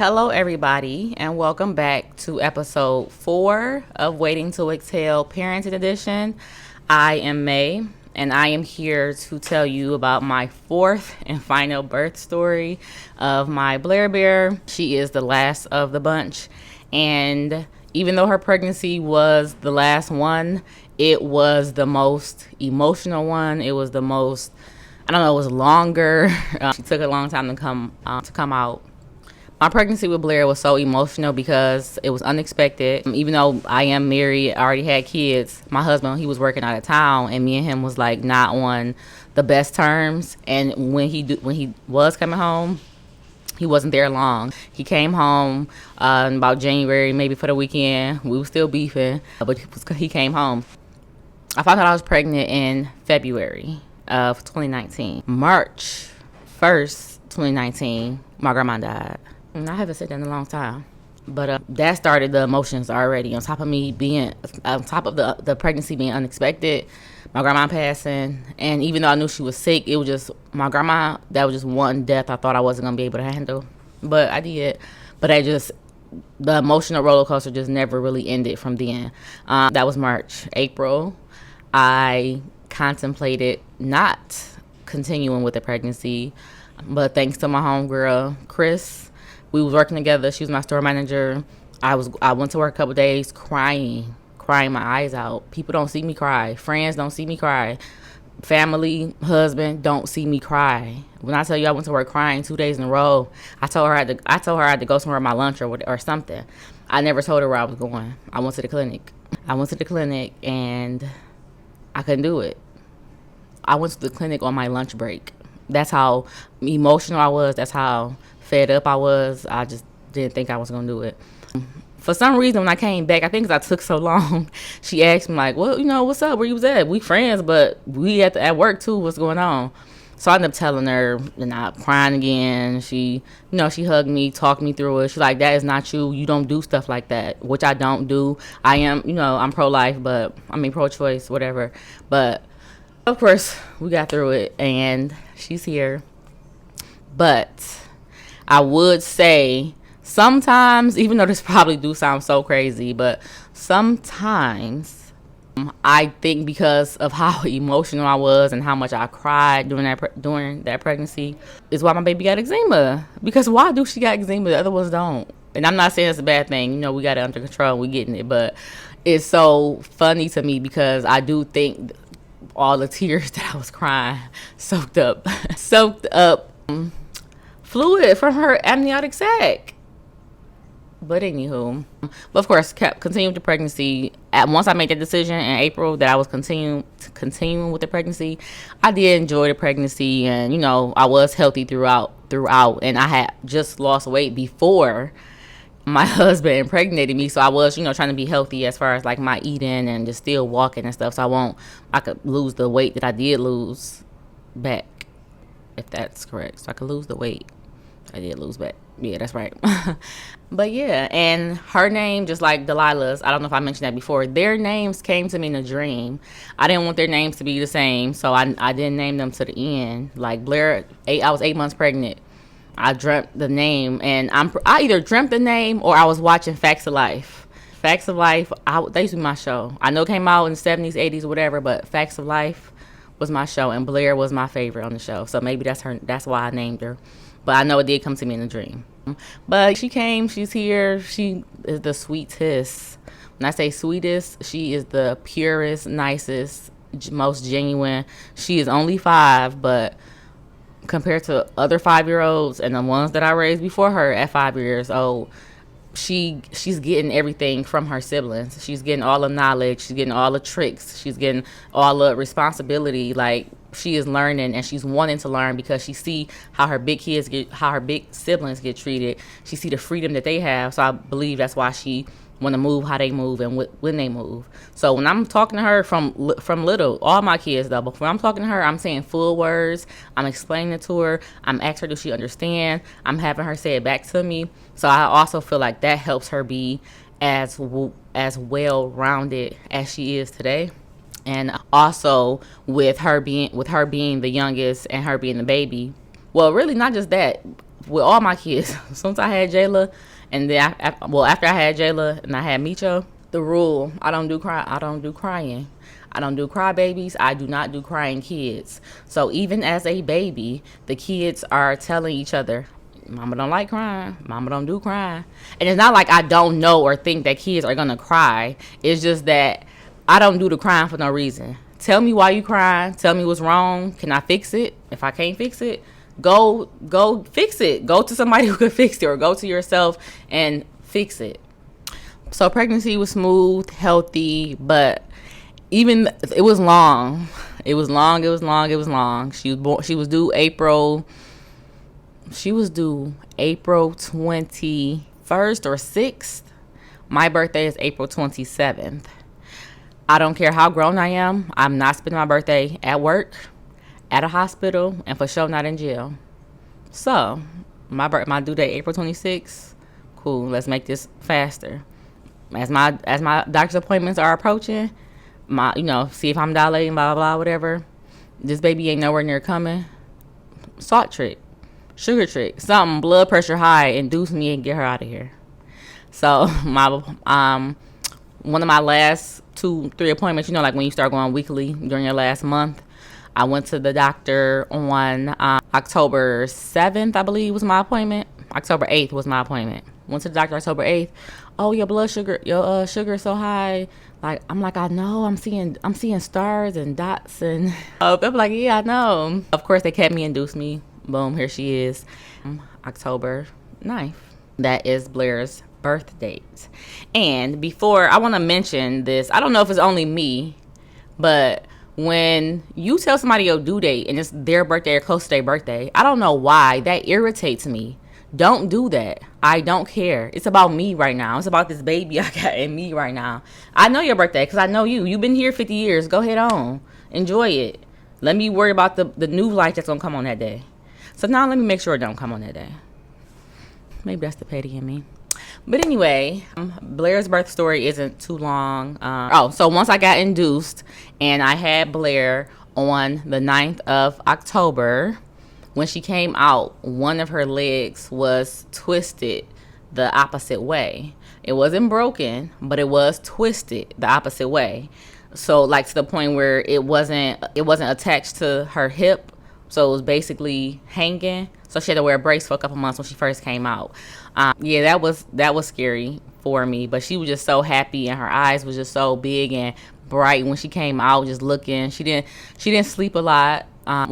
Hello, everybody, and welcome back to episode 4 of Waiting to Exhale Parenting Edition. I am May, and I am here to tell you about my fourth and final birth story of my Blaire Bear. She is the last of the bunch, and even though her pregnancy was the last one, it was the most emotional one. It was the most, it was longer. She took a long time to come out. My pregnancy with Blaire was so emotional because it was unexpected. Even though I am married, I already had kids, my husband, he was working out of town, and me and him was like not on the best terms. And when he was coming home, he wasn't there long. He came home in about January, maybe for the weekend. We were still beefing, but he came home. I found out I was pregnant in February of 2019. March 1st, 2019, my grandma died. And I haven't said that in a long time. But that started the emotions already. On top of the pregnancy being unexpected, my grandma passing. And even though I knew she was sick, it was just my grandma. That was just one death I thought I wasn't going to be able to handle. But I did. But the emotional roller coaster just never really ended from then. That was March. April, I contemplated not continuing with the pregnancy. But thanks to my homegirl, Chris, we was working together. She was my store manager. I went to work a couple days crying my eyes out. People don't see me cry. Friends don't see me cry. Family, husband don't see me cry. When I tell you I went to work crying 2 days in a row, I told her I had to go somewhere at my lunch or something. I never told her where I was going. I went to the clinic. And I couldn't do it. I went to the clinic on my lunch break. That's how emotional I was. That's how fed up I was. I just didn't think I was gonna do it. For some reason, when I came back, I think because I took so long, she asked me like, well, what's up, where you was at? We friends, but we at work too, what's going on? So I ended up telling her, and I'm crying again. She hugged me, talked me through it. She's like, that is not you don't do stuff like that, which I don't do. I am, I'm pro-life, but pro-choice, whatever, but of course we got through it, and she's here. But I would say sometimes, even though this probably do sound so crazy, but sometimes I think because of how emotional I was and how much I cried during that pregnancy is why my baby got eczema. Because why do she got eczema? The other ones don't. And I'm not saying it's a bad thing. We got it under control. We getting it. But it's so funny to me because I do think all the tears that I was crying soaked up fluid from her amniotic sac. But anywho, but of course, continued the pregnancy. Once I made that decision in April that I was continuing with the pregnancy, I did enjoy the pregnancy, and I was healthy throughout, and I had just lost weight before my husband impregnated me, so I was trying to be healthy as far as like my eating and just still walking and stuff, so I could lose the weight that I did lose back, if that's correct. So I could lose the weight I did lose back. Yeah, that's right. But yeah, and her name, just like Delilah's, I don't know if I mentioned that before, their names came to me in a dream. I didn't want their names to be the same, so I didn't name them to the end. Like Blaire, I was 8 months pregnant. I dreamt the name, and I either dreamt the name or I was watching Facts of Life. Facts of Life, that used to be my show. I know it came out in the 70s, 80s, whatever, but Facts of Life was my show, and Blaire was my favorite on the show. So maybe that's why I named her. But I know it did come to me in a dream. But she came, she's here. She is the sweetest. When I say sweetest, she is the purest, nicest, most genuine. She is only 5, but compared to other 5-year-olds and the ones that I raised before her at 5 years old, she's getting everything from her siblings. She's getting all the knowledge. She's getting all the tricks. She's getting all the responsibility. Like, she is learning, and she's wanting to learn because she see how her big siblings get treated. She see the freedom that they have. So I believe that's why she want to move how they move and when they move. So when I'm talking to her from little, all my kids though, but when I'm talking to her, I'm saying full words. I'm explaining it to her. I'm asking her, does she understand? I'm having her say it back to me. So I also feel like that helps her be as well-rounded as she is today. And also with her being the youngest and her being the baby. Well, really not just that. with all my kids. Since I had Jayla, and then after I had Jayla and I had Micho, the rule, I don't do crying. I don't do crybabies. I do not do crying kids. So even as a baby, the kids are telling each other, Mama don't like crying. Mama don't do crying. And it's not like I don't know or think that kids are gonna cry. It's just that I don't do the crying for no reason. Tell me why you crying. Tell me what's wrong. Can I fix it? If I can't fix it, go fix it. Go to somebody who can fix it, or go to yourself and fix it. So pregnancy was smooth, healthy, but even it was long. It was long. She was due April 21st or 6th. My birthday is April 27th. I don't care how grown I am. I'm not spending my birthday at work, at a hospital, and for sure not in jail. So my due date April 26th. Cool. Let's make this faster. As my doctor's appointments are approaching, see if I'm dilating, blah blah blah, whatever. This baby ain't nowhere near coming. Salt trick, sugar trick, something, blood pressure high, induce me and get her out of here. So one of my last 2-3 appointments, like when you start going weekly during your last month, I went to the doctor on October 7th, I believe was my appointment. October 8th was my appointment. Went to the doctor October 8th. Oh, your sugar is so high. Like, I'm like, I know, I'm seeing stars and dots, and I'm like, yeah, I know. Of course, they kept me, induced me. Boom, here she is. October 9th. That is Blaire's birth date. And before, I want to mention this. I don't know if it's only me, but when you tell somebody your due date and it's their birthday or close to their birthday, I don't know why. That irritates me. Don't do that. I don't care. It's about me right now. It's about this baby I got in me right now. I know your birthday because I know you. You've been here 50 years. Go ahead on. Enjoy it. Let me worry about the new life that's going to come on that day. So now let me make sure it don't come on that day. Maybe that's the petty in me. But anyway, Blaire's birth story isn't too long. So once I got induced and I had Blaire on the 9th of October, when she came out, one of her legs was twisted the opposite way. It wasn't broken, but it was twisted the opposite way. So like to the point where it wasn't attached to her hip. So it was basically hanging. So she had to wear a brace for a couple months when she first came out. That was scary for me. But she was just so happy, and her eyes was just so big and bright when she came out, just looking. She didn't sleep a lot.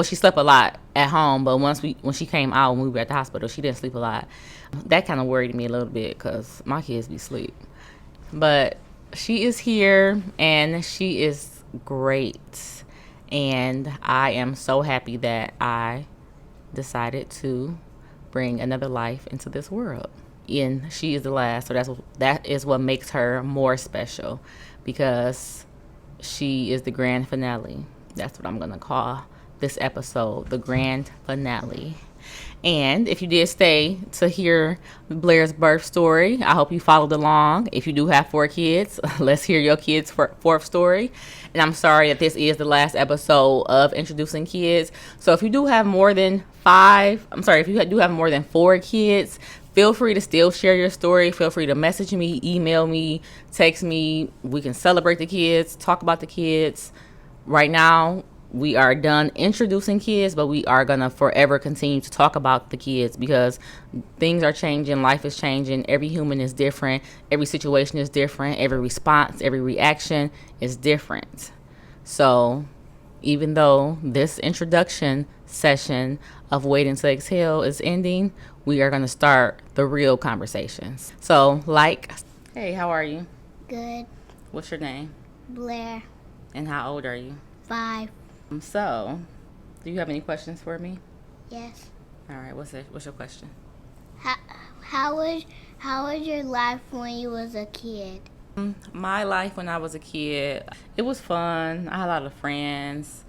She slept a lot at home, but when she came out, when we were at the hospital, she didn't sleep a lot. That kind of worried me a little bit because my kids be asleep. But she is here, and she is great. And I am so happy that I decided to bring another life into this world. And she is the last, so that is what makes her more special, because she is the grand finale. That's what I'm going to call this episode, the grand finale. And if you did stay to hear Blaire's birth story, I hope you followed along. If you do have 4 kids, let's hear your kids' fourth story. And I'm sorry that this is the last episode of Introducing Kids. So if you do have more than 4 kids, feel free to still share your story. Feel free to message me, email me, text me. We can celebrate the kids, talk about the kids. Right now, we are done introducing kids, but we are going to forever continue to talk about the kids, because things are changing. Life is changing. Every human is different. Every situation is different. Every response, every reaction is different. So even though this introduction session of Waiting to Exhale is ending, we are going to start the real conversations. So, hey, how are you? Good. What's your name? Blaire. And how old are you? 5. So, do you have any questions for me? Yes. All right. What's your question? How was your life when you was a kid? My life when I was a kid, it was fun. I had a lot of friends.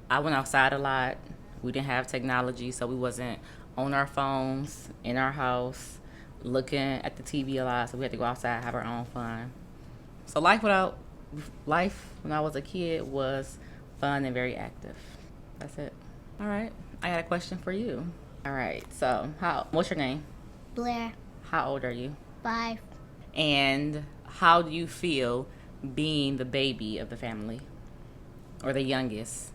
I went outside a lot. We didn't have technology, so we wasn't on our phones in our house looking at the TV a lot. So we had to go outside, have our own fun. So life when I was a kid was fun and very active. That's it. All right. I got a question for you. All right. So, what's your name? Blaire. How old are you? 5. And how do you feel being the baby of the family, or the youngest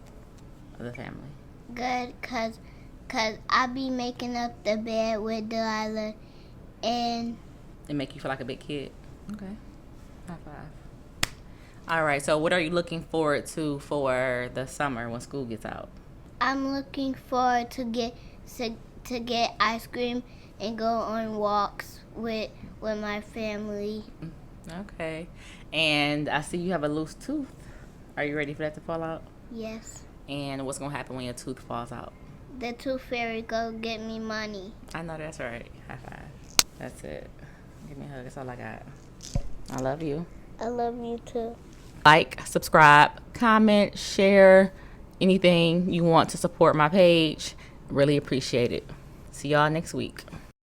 of the family? Good, cause I be making up the bed with Delilah, and It make you feel like a big kid. Okay. High five. All right. So, what are you looking forward to for the summer when school gets out? I'm looking forward to get ice cream and go on walks with my family. Okay. And I see you have a loose tooth. Are you ready for that to fall out? Yes. And what's gonna happen when your tooth falls out? The tooth fairy go get me money. I know that's right. High five. That's it. Give me a hug. That's all I got. I love you. I love you too. Like, subscribe, comment, share anything you want to support my page. Really appreciate it. See y'all next week.